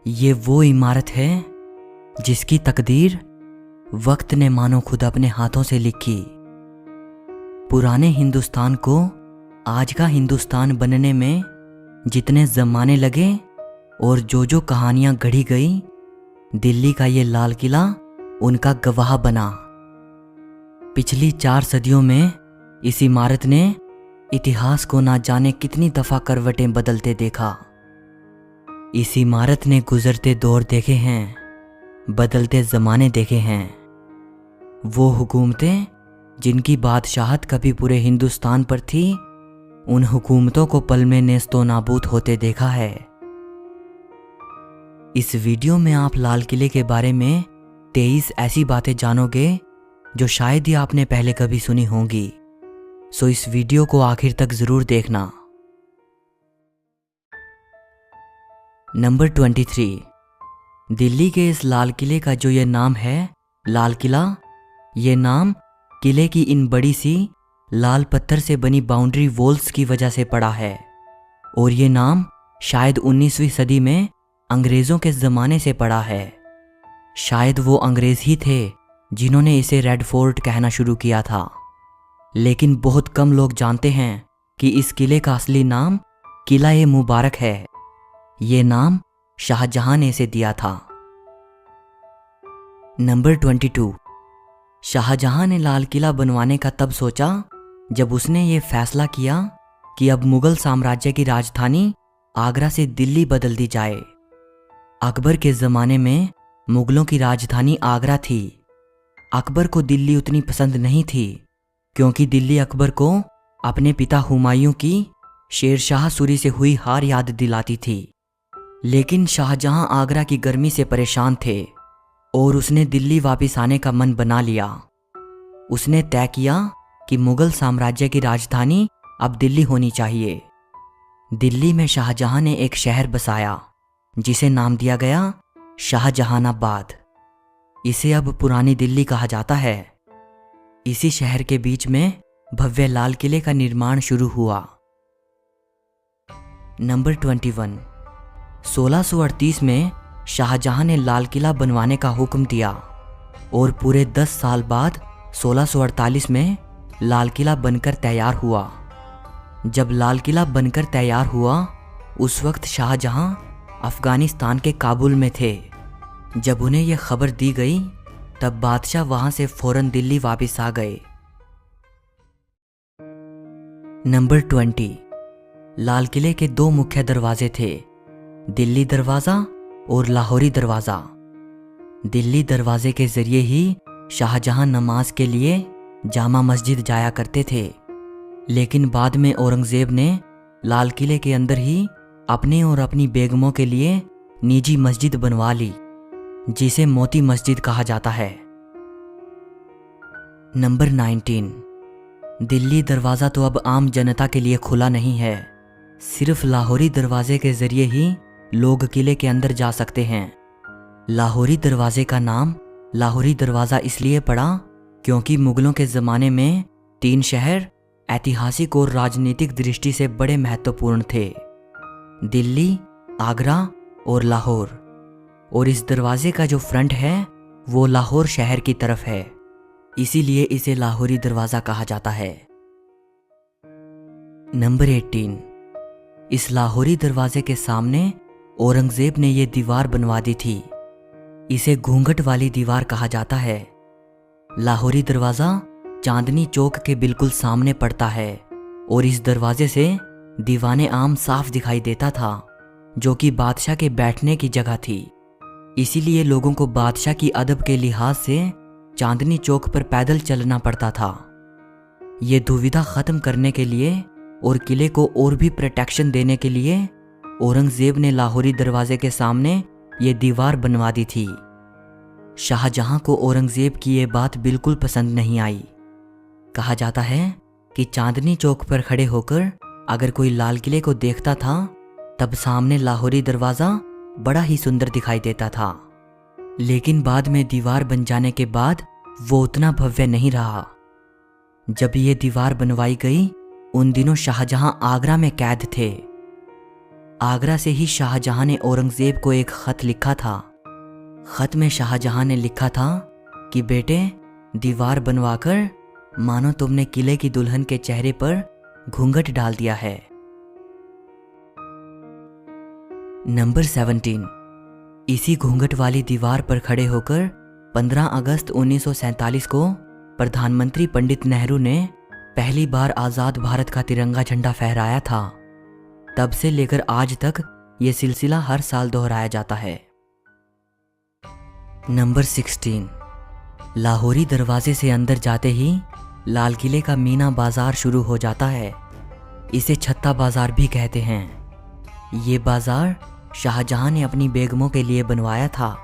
ये वो इमारत है जिसकी तकदीर वक्त ने मानो खुद अपने हाथों से लिखी। पुराने हिंदुस्तान को आज का हिंदुस्तान बनने में जितने ज़माने लगे और जो कहानियां गढ़ी गई, दिल्ली का ये लाल किला उनका गवाह बना। पिछली 4 सदियों में इस इमारत ने इतिहास को ना जाने कितनी दफ़ा करवटें बदलते देखा। इस इमारत ने गुजरते दौर देखे हैं, बदलते ज़माने देखे हैं। वो हुकूमतें जिनकी बादशाहत कभी पूरे हिंदुस्तान पर थी, उन हुकूमतों को पल में नेस्तो नाबूद होते देखा है। इस वीडियो में आप लाल किले के बारे में 23 ऐसी बातें जानोगे जो शायद ही आपने पहले कभी सुनी होंगी। सो इस वीडियो को आखिर तक ज़रूर देखना। नंबर 23, दिल्ली के इस लाल किले का जो ये नाम है लाल किला, ये नाम किले की इन बड़ी सी लाल पत्थर से बनी बाउंड्री वॉल्स की वजह से पड़ा है। और ये नाम शायद 19वीं सदी में अंग्रेज़ों के ज़माने से पड़ा है। शायद वो अंग्रेज़ ही थे जिन्होंने इसे रेड फोर्ट कहना शुरू किया था। लेकिन बहुत कम लोग जानते हैं कि इस किले का असली नाम किला-ए मुबारक है। ये नाम शाहजहां ने इसे दिया था। नंबर 22, शाहजहां ने लाल किला बनवाने का तब सोचा जब उसने ये फैसला किया कि अब मुगल साम्राज्य की राजधानी आगरा से दिल्ली बदल दी जाए। अकबर के ज़माने में मुगलों की राजधानी आगरा थी। अकबर को दिल्ली उतनी पसंद नहीं थी क्योंकि दिल्ली अकबर को अपने पिता हुमायूं की शेरशाह सूरी से हुई हार याद दिलाती थी। लेकिन शाहजहां आगरा की गर्मी से परेशान थे और उसने दिल्ली वापस आने का मन बना लिया। उसने तय किया कि मुगल साम्राज्य की राजधानी अब दिल्ली होनी चाहिए। दिल्ली में शाहजहां ने एक शहर बसाया जिसे नाम दिया गया शाहजहानाबाद। इसे अब पुरानी दिल्ली कहा जाता है। इसी शहर के बीच में भव्य लाल किले का निर्माण शुरू हुआ। नंबर 21, 1638 में शाहजहां ने लाल किला बनवाने का हुक्म दिया और पूरे 10 साल बाद 1648 में लाल किला बनकर तैयार हुआ। जब लाल किला बनकर तैयार हुआ उस वक्त शाहजहां अफगानिस्तान के काबुल में थे। जब उन्हें यह खबर दी गई तब बादशाह वहां से फौरन दिल्ली वापस आ गए। नंबर 20, लाल किले के 2 मुख्य दरवाजे थे, दिल्ली दरवाज़ा और लाहौरी दरवाज़ा। दिल्ली दरवाजे के ज़रिए ही शाहजहां नमाज के लिए जामा मस्जिद जाया करते थे। लेकिन बाद में औरंगज़ेब ने लाल किले के अंदर ही अपने और अपनी बेगमों के लिए निजी मस्जिद बनवा ली जिसे मोती मस्जिद कहा जाता है। नंबर 19, दिल्ली दरवाज़ा तो अब आम जनता के लिए खुला नहीं है। सिर्फ लाहौरी दरवाजे के ज़रिए ही लोग किले के अंदर जा सकते हैं। लाहौरी दरवाजे का नाम लाहौरी दरवाज़ा इसलिए पड़ा क्योंकि मुगलों के ज़माने में 3 शहर ऐतिहासिक और राजनीतिक दृष्टि से बड़े महत्वपूर्ण थे, दिल्ली, आगरा और लाहौर। और इस दरवाजे का जो फ्रंट है वो लाहौर शहर की तरफ है, इसीलिए इसे लाहौरी दरवाज़ा कहा जाता है। नंबर 18, इस लाहौरी दरवाजे के सामने औरंगज़ेब ने यह दीवार बनवा दी थी। इसे घूंघट वाली दीवार कहा जाता है। लाहौरी दरवाज़ा चांदनी चौक के बिल्कुल सामने पड़ता है और इस दरवाजे से दीवाने आम साफ दिखाई देता था जो कि बादशाह के बैठने की जगह थी। इसीलिए लोगों को बादशाह की अदब के लिहाज से चांदनी चौक पर पैदल चलना पड़ता था। ये दुविधा ख़त्म करने के लिए और किले को और भी प्रोटेक्शन देने के लिए औरंगज़ेब ने लाहौरी दरवाजे के सामने ये दीवार बनवा दी थी। शाहजहां को औरंगज़ेब की ये बात बिल्कुल पसंद नहीं आई। कहा जाता है कि चांदनी चौक पर खड़े होकर अगर कोई लाल किले को देखता था तब सामने लाहौरी दरवाज़ा बड़ा ही सुंदर दिखाई देता था। लेकिन बाद में दीवार बन जाने के बाद वो उतना भव्य नहीं रहा। जब ये दीवार बनवाई गई उन दिनों शाहजहां आगरा में कैद थे। आगरा से ही शाहजहां ने औरंगजेब को एक खत लिखा था। खत में शाहजहां ने लिखा था कि बेटे, दीवार बनवाकर मानो तुमने किले की दुल्हन के चेहरे पर घूंघट डाल दिया है। नंबर 17। इसी घूंघट वाली दीवार पर खड़े होकर 15 अगस्त 1947 को प्रधानमंत्री पंडित नेहरू ने पहली बार आज़ाद भारत का तिरंगा झंडा फहराया था। तब से लेकर आज तक ये सिलसिला हर साल दोहराया जाता है। नंबर 16। लाहौरी दरवाजे से अंदर जाते ही लाल किले का मीना बाजार शुरू हो जाता है। इसे छत्ता बाजार भी कहते हैं। ये बाजार शाहजहां ने अपनी बेगमों के लिए बनवाया था।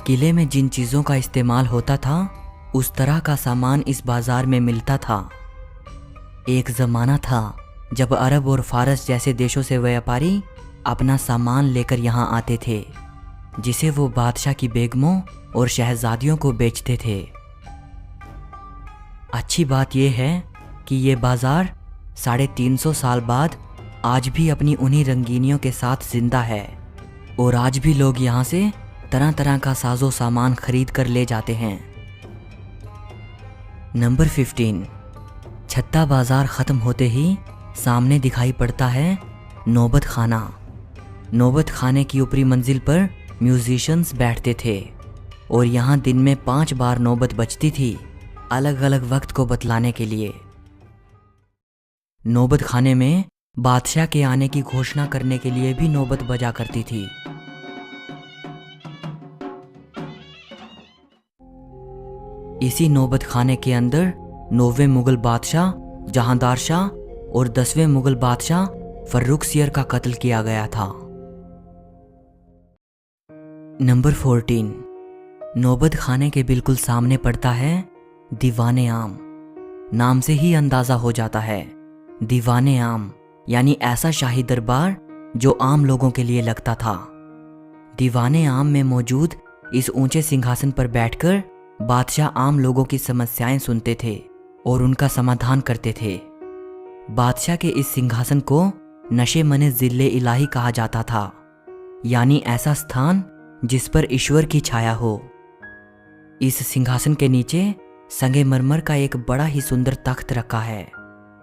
किले में जिन चीज़ों का इस्तेमाल होता था उस तरह का सामान इस बाजार में मिलता था। एक ज़माना था जब अरब और फारस जैसे देशों से व्यापारी अपना सामान लेकर यहाँ आते थे, जिसे वो बादशाह की बेगमों और शहजादियों को बेचते थे। अच्छी बात यह है कि ये बाजार 350 साल बाद आज भी अपनी उन्हीं रंगीनियों के साथ जिंदा है और आज भी लोग यहाँ से तरह तरह का साजो सामान खरीद कर ले जाते हैं। नंबर 15। छत्ता बाजार ख़त्म होते ही सामने दिखाई पड़ता है नौबत खाना। नौबत खाने की ऊपरी मंजिल पर म्यूजिशियंस बैठते थे और यहाँ दिन में 5 बार नौबत बजती थी, अलग अलग वक्त को बतलाने के लिए। नौबत खाने में बादशाह के आने की घोषणा करने के लिए भी नौबत बजा करती थी। इसी नौबत खाने के अंदर 9वें मुगल बादशाह जहांदार शाह और 10वें मुगल बादशाह फर्रुखसियर का कत्ल किया गया था। नंबर 14। नौबत खाने के बिल्कुल सामने पड़ता है दीवाने आम। नाम से ही अंदाजा हो जाता है, दीवाने आम यानी ऐसा शाही दरबार जो आम लोगों के लिए लगता था। दीवाने आम में मौजूद इस ऊंचे सिंहासन पर बैठकर बादशाह आम लोगों की समस्याएं सुनते थे और उनका समाधान करते थे। बादशाह के इस सिंहासन को नशे मने जिले इलाही कहा जाता था, यानी ऐसा स्थान जिस पर ईश्वर की छाया हो। इस सिंहासन के नीचे संगमरमर का एक बड़ा ही सुंदर तख्त रखा है,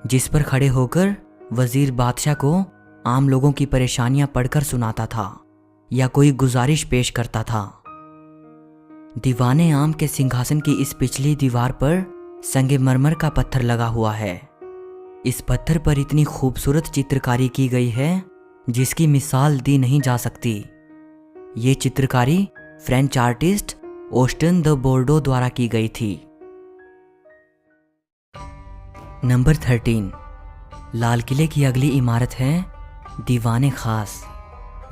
जिस पर खड़े होकर वजीर बादशाह को आम लोगों की परेशानियां पढ़कर सुनाता था या कोई गुजारिश पेश करता था। दीवाने आम के सिंहासन की इस पिछली दीवार पर संगमरमर का पत्थर लगा हुआ है। इस पत्थर पर इतनी खूबसूरत चित्रकारी की गई है जिसकी मिसाल दी नहीं जा सकती। ये चित्रकारी फ्रेंच आर्टिस्ट ऑस्टन द बोर्डो द्वारा की गई थी। नंबर 13। लाल किले की अगली इमारत है दीवाने खास,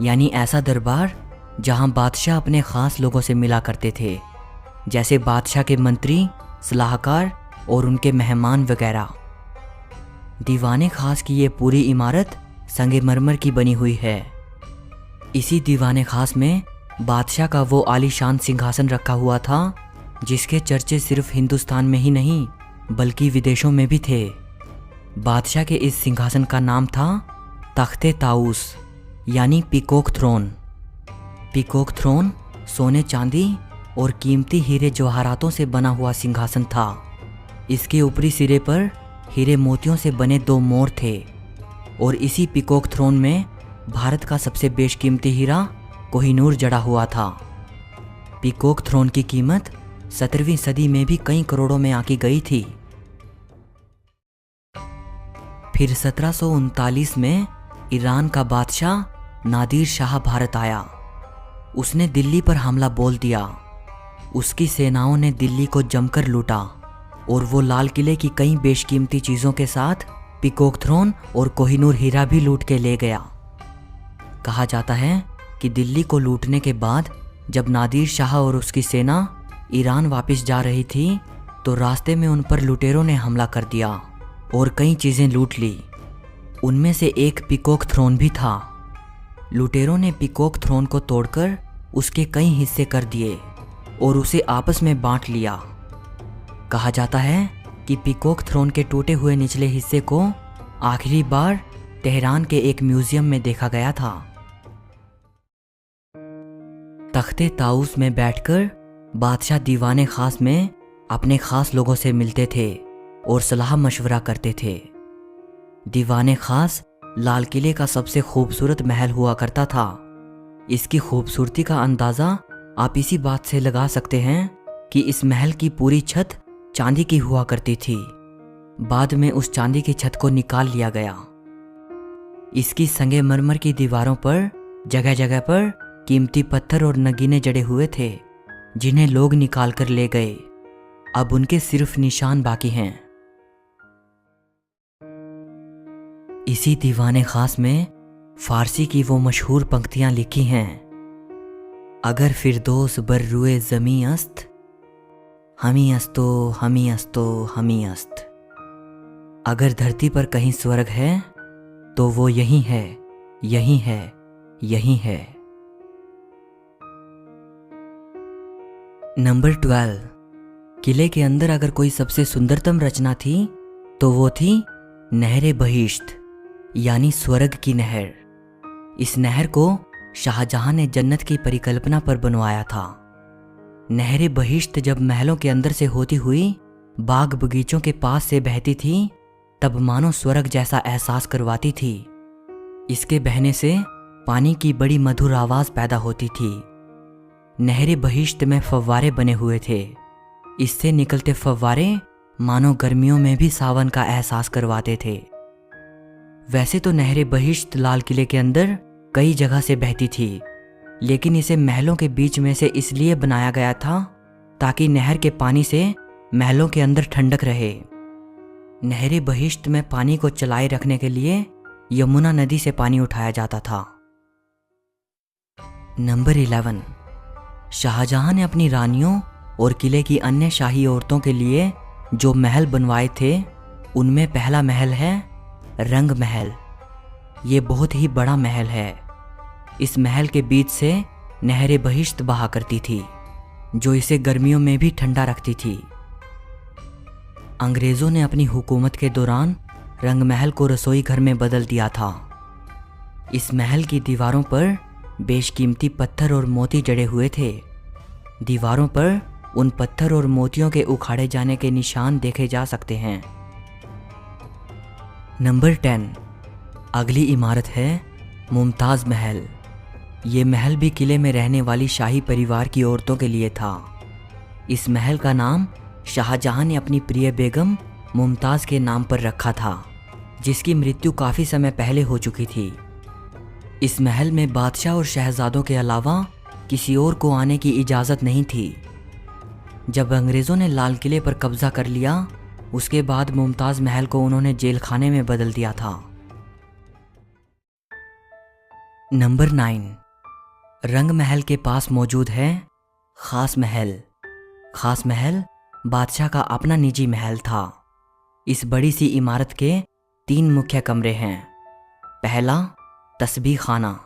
यानी ऐसा दरबार जहां बादशाह अपने खास लोगों से मिला करते थे, जैसे बादशाह के मंत्री, सलाहकार और उनके मेहमान वगैरह। दीवाने खास की ये पूरी इमारत संगमरमर की बनी हुई है। इसी दीवाने खास में बादशाह का वो आलीशान सिंहासन रखा हुआ था जिसके चर्चे सिर्फ हिंदुस्तान में ही नहीं बल्कि विदेशों में भी थे। बादशाह के इस सिंहासन का नाम था तख्ते ताऊस यानी पीकॉक थ्रोन। पीकॉक थ्रोन सोने चांदी और कीमती हीरे जवाहरातों से बना हुआ सिंहासन था। इसके ऊपरी सिरे पर हीरे मोतियों से बने 2 मोर थे और इसी पीकॉक थ्रोन में भारत का सबसे बेशकीमती हीरा कोहिनूर जड़ा हुआ था। पीकॉक थ्रोन की कीमत 17वीं सदी में भी कई करोड़ों में आकी गई थी। फिर 1739 में ईरान का बादशाह नादिर शाह भारत आया। उसने दिल्ली पर हमला बोल दिया। उसकी सेनाओं ने दिल्ली को जमकर लूटा और वो लाल किले की कई बेशकीमती चीज़ों के साथ पीकॉक थ्रोन और कोहिनूर हीरा भी लूट के ले गया। कहा जाता है कि दिल्ली को लूटने के बाद जब नादिर शाह और उसकी सेना ईरान वापस जा रही थी तो रास्ते में उन पर लुटेरों ने हमला कर दिया और कई चीज़ें लूट ली। उनमें से एक पीकॉक थ्रोन भी था। लुटेरों ने पीकॉक थ्रोन को तोड़कर उसके कई हिस्से कर दिए और उसे आपस में बांट लिया। कहा जाता है कि पीकॉक थ्रोन के टूटे हुए निचले हिस्से को आखिरी बार तेहरान के एक म्यूजियम में देखा गया था। तख्ते ताऊस में बैठकर बादशाह दीवाने खास में अपने खास लोगों से मिलते थे और सलाह मशवरा करते थे। दीवाने खास लाल किले का सबसे खूबसूरत महल हुआ करता था। इसकी खूबसूरती का अंदाज़ा आप इसी बात से लगा सकते हैं कि इस महल की पूरी छत चांदी की हुआ करती थी। बाद में उस चांदी की छत को निकाल लिया गया। इसकी संगमरमर की दीवारों पर जगह जगह पर कीमती पत्थर और नगीने जड़े हुए थे, जिन्हें लोग निकाल कर ले गए। अब उनके सिर्फ निशान बाकी हैं। इसी दीवाने खास में फारसी की वो मशहूर पंक्तियां लिखी हैं। अगर फिरदौस बर रुए ज़मी अस्त, हमी अस्तो हमी अस्तो हमी अस्त। अगर धरती पर कहीं स्वर्ग है तो वो यही है, यही है, यही है। नंबर 12। किले के अंदर अगर कोई सबसे सुंदरतम रचना थी तो वो थी नहरे बहिश्त, यानी स्वर्ग की नहर। इस नहर को शाहजहां ने जन्नत की परिकल्पना पर बनवाया था। नहरे बहिश्त जब महलों के अंदर से होती हुई बाग बगीचों के पास से बहती थी, तब मानो स्वर्ग जैसा एहसास करवाती थी। इसके बहने से पानी की बड़ी मधुर आवाज पैदा होती थी। नहरे बहिश्त में फव्वारे बने हुए थे। इससे निकलते फव्वारे मानो गर्मियों में भी सावन का एहसास करवाते थे। वैसे तो नहरे बहिश्त लाल किले के अंदर कई जगह से बहती थी, लेकिन इसे महलों के बीच में से इसलिए बनाया गया था ताकि नहर के पानी से महलों के अंदर ठंडक रहे। नहरे बहिश्त में पानी को चलाए रखने के लिए यमुना नदी से पानी उठाया जाता था। नंबर 11। शाहजहां ने अपनी रानियों और किले की अन्य शाही औरतों के लिए जो महल बनवाए थे, उनमें पहला महल है रंग महल। ये बहुत ही बड़ा महल है। इस महल के बीच से नहरे बहिश्त बहा करती थी, जो इसे गर्मियों में भी ठंडा रखती थी। अंग्रेजों ने अपनी हुकूमत के दौरान रंग महल को रसोई घर में बदल दिया था। इस महल की दीवारों पर बेशकीमती पत्थर और मोती जड़े हुए थे। दीवारों पर उन पत्थर और मोतियों के उखाड़े जाने के निशान देखे जा सकते हैं। नंबर 10। अगली इमारत है मुमताज़ महल। ये महल भी किले में रहने वाली शाही परिवार की औरतों के लिए था। इस महल का नाम शाहजहां ने अपनी प्रिय बेगम मुमताज़ के नाम पर रखा था, जिसकी मृत्यु काफ़ी समय पहले हो चुकी थी। इस महल में बादशाह और शहजादों के अलावा किसी और को आने की इजाज़त नहीं थी। जब अंग्रेज़ों ने लाल किले पर कब्जा कर लिया, उसके बाद मुमताज़ महल को उन्होंने जेल खाने में बदल दिया था। नंबर 9। रंग महल के पास मौजूद है खास महल। खास महल बादशाह का अपना निजी महल था। इस बड़ी सी इमारत के 3 मुख्य कमरे हैं। पहला तस्बीह खाना।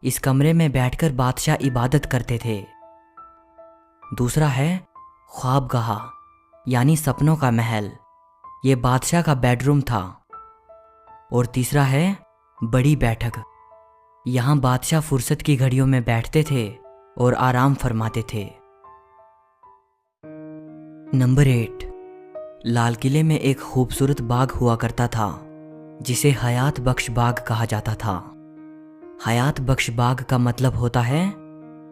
इस कमरे में बैठकर बादशाह इबादत करते थे। दूसरा है ख्वाबगाह, यानी सपनों का महल। ये बादशाह का बेडरूम था। और तीसरा है बड़ी बैठक। यहाँ बादशाह फुर्सत की घड़ियों में बैठते थे और आराम फरमाते थे। नंबर 8। लाल किले में एक खूबसूरत बाग हुआ करता था, जिसे हयात बख्श बाग कहा जाता था। हयात बख्श बाग का मतलब होता है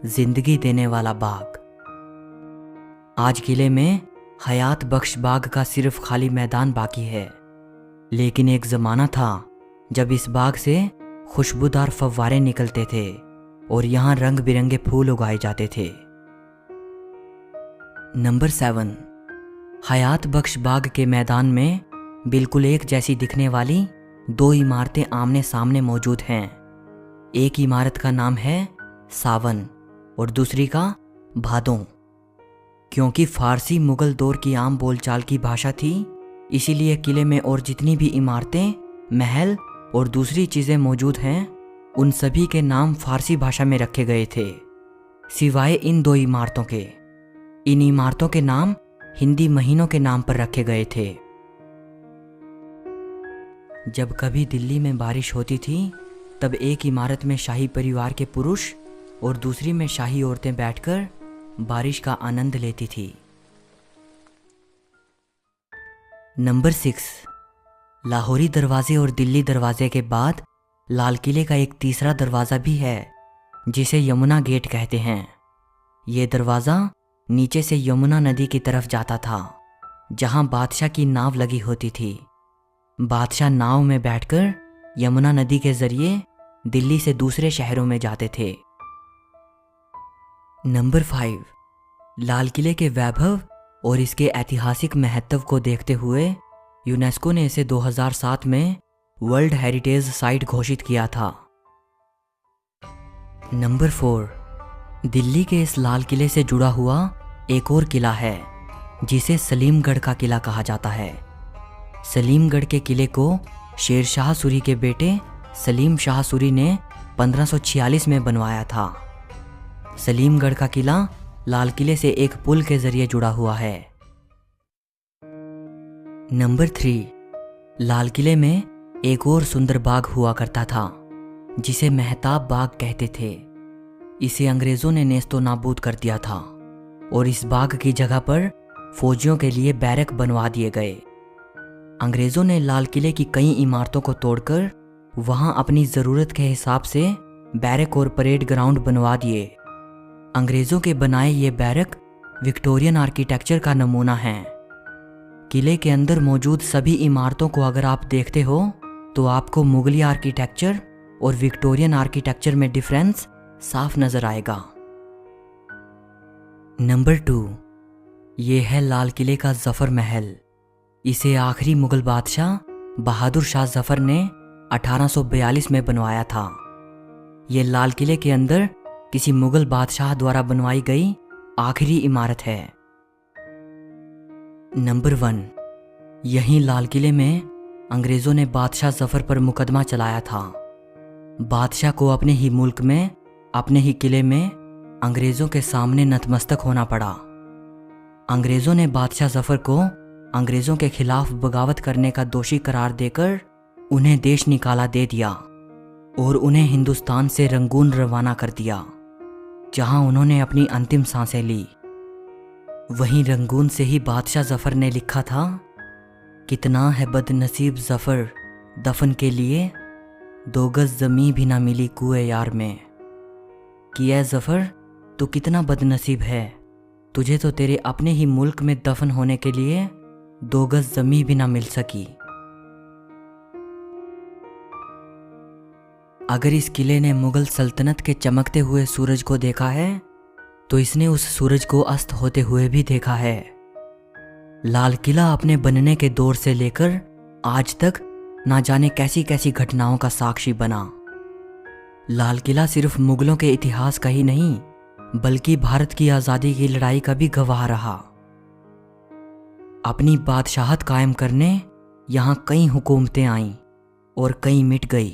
जिंदगी देने वाला बाग। आज किले में हयात बख्श बाग का सिर्फ खाली मैदान बाकी है, लेकिन एक ज़माना था जब इस बाग से खुशबूदार फव्वारे निकलते थे और यहाँ रंग बिरंगे फूल उगाए जाते थे। नंबर 7। हयात बख्श बाग के मैदान में बिल्कुल एक जैसी दिखने वाली 2 इमारतें आमने सामने मौजूद हैं। एक इमारत का नाम है सावन और दूसरी का भादों। क्योंकि फारसी मुगल दौर की आम बोलचाल की भाषा थी, इसीलिए किले में और जितनी भी इमारतें, महल और दूसरी चीज़ें मौजूद हैं, उन सभी के नाम फारसी भाषा में रखे गए थे, सिवाय इन 2 इमारतों के। इन इमारतों के नाम हिंदी महीनों के नाम पर रखे गए थे। जब कभी दिल्ली में बारिश होती थी तब एक इमारत में शाही परिवार के पुरुष और दूसरी में शाही औरतें बैठकर बारिश का आनंद लेती थी। नंबर 6, लाहौरी दरवाजे और दिल्ली दरवाजे के बाद लाल किले का एक तीसरा दरवाज़ा भी है जिसे यमुना गेट कहते हैं। ये दरवाज़ा नीचे से यमुना नदी की तरफ जाता था जहां बादशाह की नाव लगी होती थी। बादशाह नाव में बैठकर यमुना नदी के जरिए दिल्ली से दूसरे शहरों में जाते थे। नंबर 5, लाल किले के वैभव और इसके ऐतिहासिक महत्व को देखते हुए यूनेस्को ने इसे 2007 में वर्ल्ड हेरिटेज साइट घोषित किया था। नंबर 4, दिल्ली के इस लाल किले से जुड़ा हुआ एक और किला है जिसे सलीमगढ़ का किला कहा जाता है। सलीमगढ़ के किले को शेर शाह सूरी के बेटे सलीम शाह सूरी ने 1546 में बनवाया था। सलीमगढ़ का किला लाल किले से एक पुल के जरिए जुड़ा हुआ है। नंबर 3, लाल किले में एक और सुंदर बाग हुआ करता था जिसे मेहताब बाग कहते थे। इसे अंग्रेजों ने नेस्तो नाबूद कर दिया था और इस बाग की जगह पर फौजियों के लिए बैरक बनवा दिए गए। अंग्रेजों ने लाल किले की कई इमारतों को तोड़कर वहां अपनी ज़रूरत के हिसाब से बैरक और परेड ग्राउंड बनवा दिए। अंग्रेजों के बनाए ये बैरक विक्टोरियन आर्किटेक्चर का नमूना हैं। किले के अंदर मौजूद सभी इमारतों को अगर आप देखते हो तो आपको मुगली आर्किटेक्चर और विक्टोरियन आर्किटेक्चर में डिफरेंस साफ नजर आएगा। नंबर 2, ये है लाल किले का जफर महल। इसे आखिरी मुगल बादशाह बहादुर शाह जफर ने 1842 में बनवाया था। ये लाल किले के अंदर किसी मुगल बादशाह द्वारा बनवाई गई आखिरी इमारत है। नंबर 1, यहीं लाल किले में अंग्रेजों ने बादशाह जफर पर मुकदमा चलाया था। बादशाह को अपने ही मुल्क में अपने ही किले में अंग्रेजों के सामने नतमस्तक होना पड़ा। अंग्रेजों ने बादशाह जफर को अंग्रेजों के खिलाफ बगावत करने का दोषी करार देकर उन्हें देश निकाला दे दिया और उन्हें हिंदुस्तान से रंगून रवाना कर दिया जहां उन्होंने अपनी अंतिम सांसें ली। वहीं रंगून से ही बादशाह जफर ने लिखा था, कितना है बदनसीब जफर दफन के लिए 2 गज जमी भी ना मिली कुएं यार में। कि ऐ जफर तू कितना बदनसीब है, तुझे तो तेरे अपने ही मुल्क में दफन होने के लिए 2 गज जमी भी ना मिल सकी। अगर इस किले ने मुगल सल्तनत के चमकते हुए सूरज को देखा है तो इसने उस सूरज को अस्त होते हुए भी देखा है। लाल किला अपने बनने के दौर से लेकर आज तक ना जाने कैसी कैसी घटनाओं का साक्षी बना। लाल किला सिर्फ मुगलों के इतिहास का ही नहीं बल्कि भारत की आज़ादी की लड़ाई का भी गवाह रहा। अपनी बादशाहत कायम करने यहाँ कई हुकूमतें आईं और कई मिट गई।